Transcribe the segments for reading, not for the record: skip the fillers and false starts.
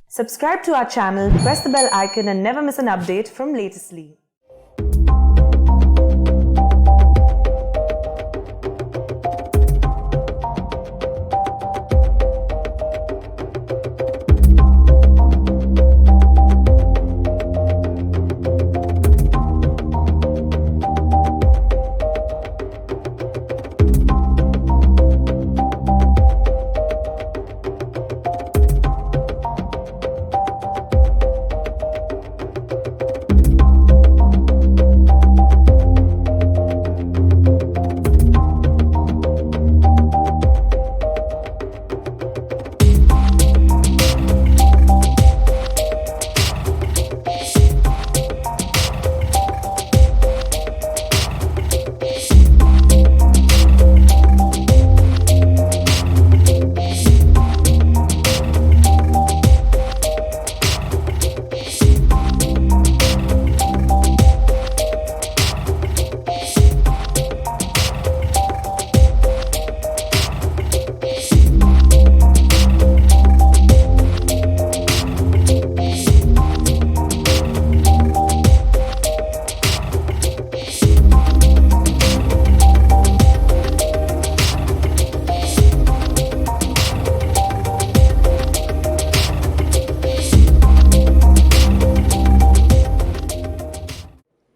Subscribe to our channel, press the bell icon and never miss an update from Latestly.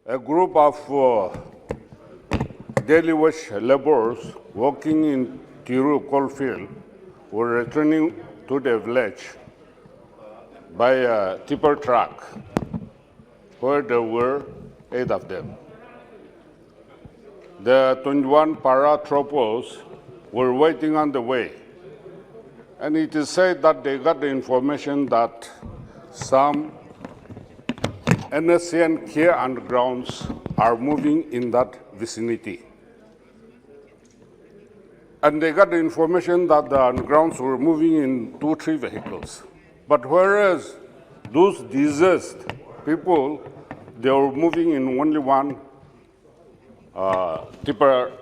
A group of daily wage laborers working in Tiru coalfield were returning to the village by a tipper truck, where there were 8 of them. The 21 paratroopers were waiting on the way, and it is said that they got the information that some NSC and K undergrounds are moving in that vicinity. And they got the information that the undergrounds were moving in 2-3 vehicles. But whereas those diseased people, they were moving in only one tipper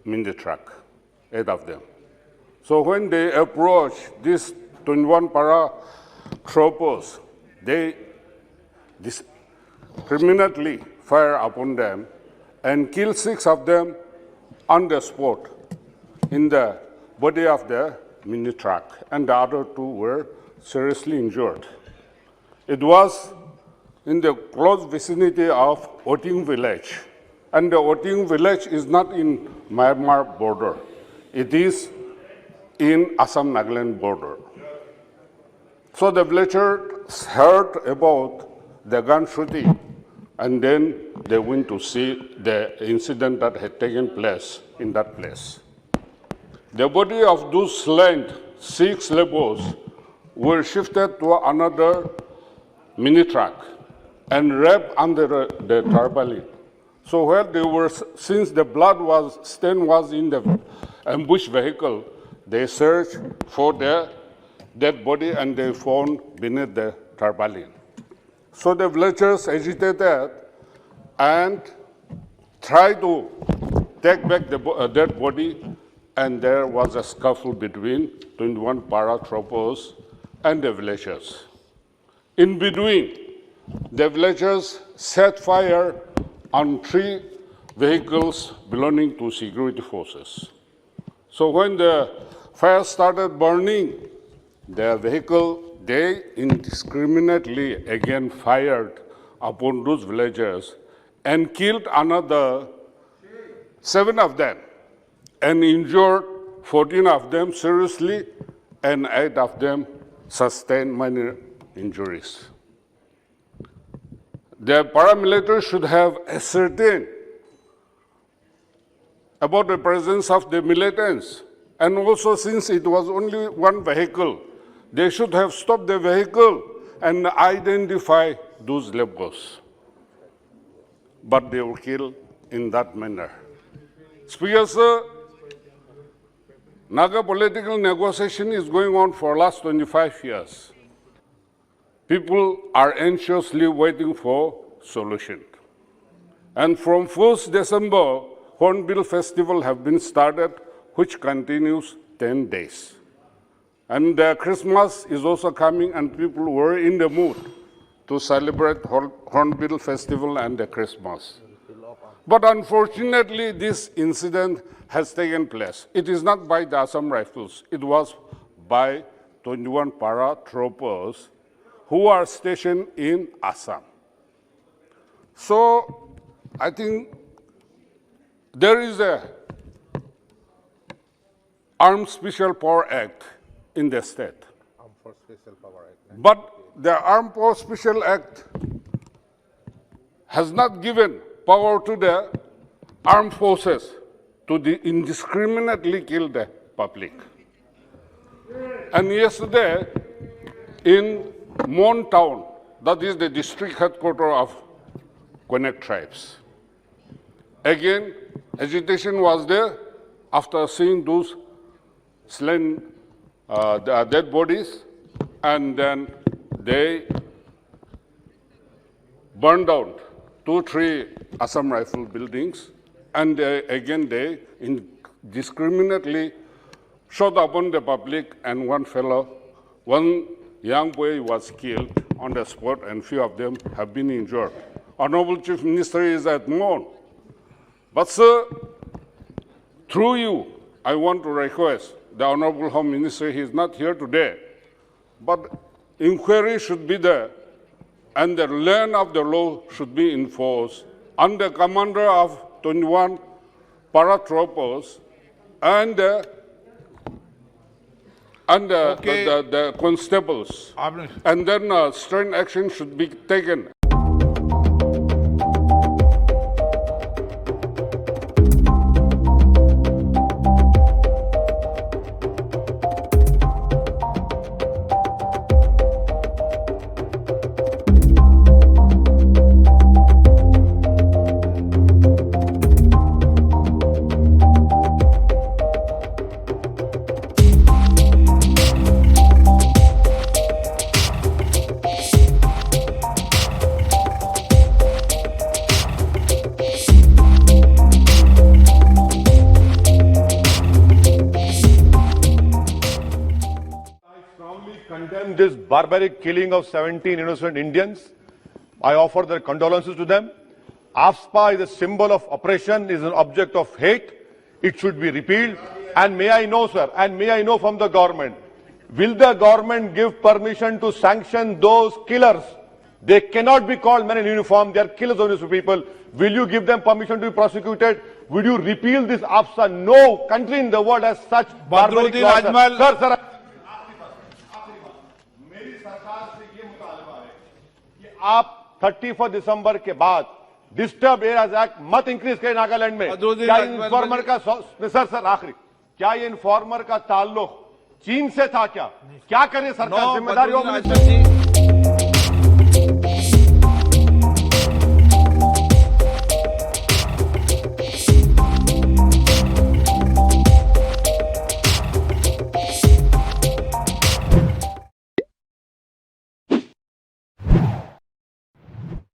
mini truck, 8 of them. So when they approached these 21 paratroopers, they discriminately fire upon them and kill 6 of them on the spot in the body of the mini truck, and the other 2 were seriously injured. It was in the close vicinity of Oting village, and the Oting village is not in Myanmar border. It is in Assam-Nagaland border. So the villagers heard about the gun shooting, and then they went to see the incident that had taken place in that place. The body of those slain 6 laborers were shifted to another mini truck and wrapped under the tarpaulin. So where they were, since the stain was in the ambush vehicle, they searched for the dead body and they found beneath the tarpaulin. So the villagers agitated and tried to take back the dead body, and there was a scuffle between 21 paratroopers and the villagers. In between, the villagers set fire on 3 vehicles belonging to security forces. So when the fire started burning, the vehicle, they indiscriminately again fired upon those villagers and killed another 7 of them and injured 14 of them seriously, and 8 of them sustained minor injuries. The paramilitaries should have ascertained about the presence of the militants, and also since it was only 1 vehicle, they should have stopped the vehicle and identify those laborers. But they were killed in that manner. Speaker, sir, Naga political negotiation is going on for the last 25 years. People are anxiously waiting for solution. And from 1st December, Hornbill Festival have been started, which continues 10 days. And Christmas is also coming, and people were in the mood to celebrate Hornbill Festival and the Christmas. But unfortunately, this incident has taken place. It is not by the Assam Rifles. It was by 21 paratroopers who are stationed in Assam. So I think there is a Armed Special Power Act in the state. Armed Force Special Power Act. But the Armed Force Special Act has not given power to the armed forces to indiscriminately kill the public. And yesterday, in Mon town, that is the district headquarters of Quenya tribes, again, agitation was there after seeing those slain, the dead bodies, and then they burned down 2-3 Assam Rifle buildings, and again they indiscriminately shot upon the public, and one young boy was killed on the spot, and few of them have been injured. Honorable Chief Minister is at Mon. But sir, through you, I want to request the Honorable Home Minister, he is not here today, but inquiry should be there, and the learn of the law should be enforced under commander of 21 paratroopers and the constables. And then stern action should be taken. Condemn this barbaric killing of 17 innocent Indians. I offer their condolences to them. AFSPA is a symbol of oppression, is an object of hate. It should be repealed. And may I know, sir, and may I know from the government, will the government give permission to sanction those killers? They cannot be called men in uniform. They are killers of innocent people. Will you give them permission to be prosecuted? Will you repeal this AFSPA? No country in the world has such barbaric laws. Sir, आप 31 दिसंबर के बाद disturb areas act मत increase करें नागालैंड में। क्या informer का sir आखिरी, क्या ये इन्फॉर्मर का ताल्लुक चीन से था? क्या करें सरकार? जिम्मेदारी होगी।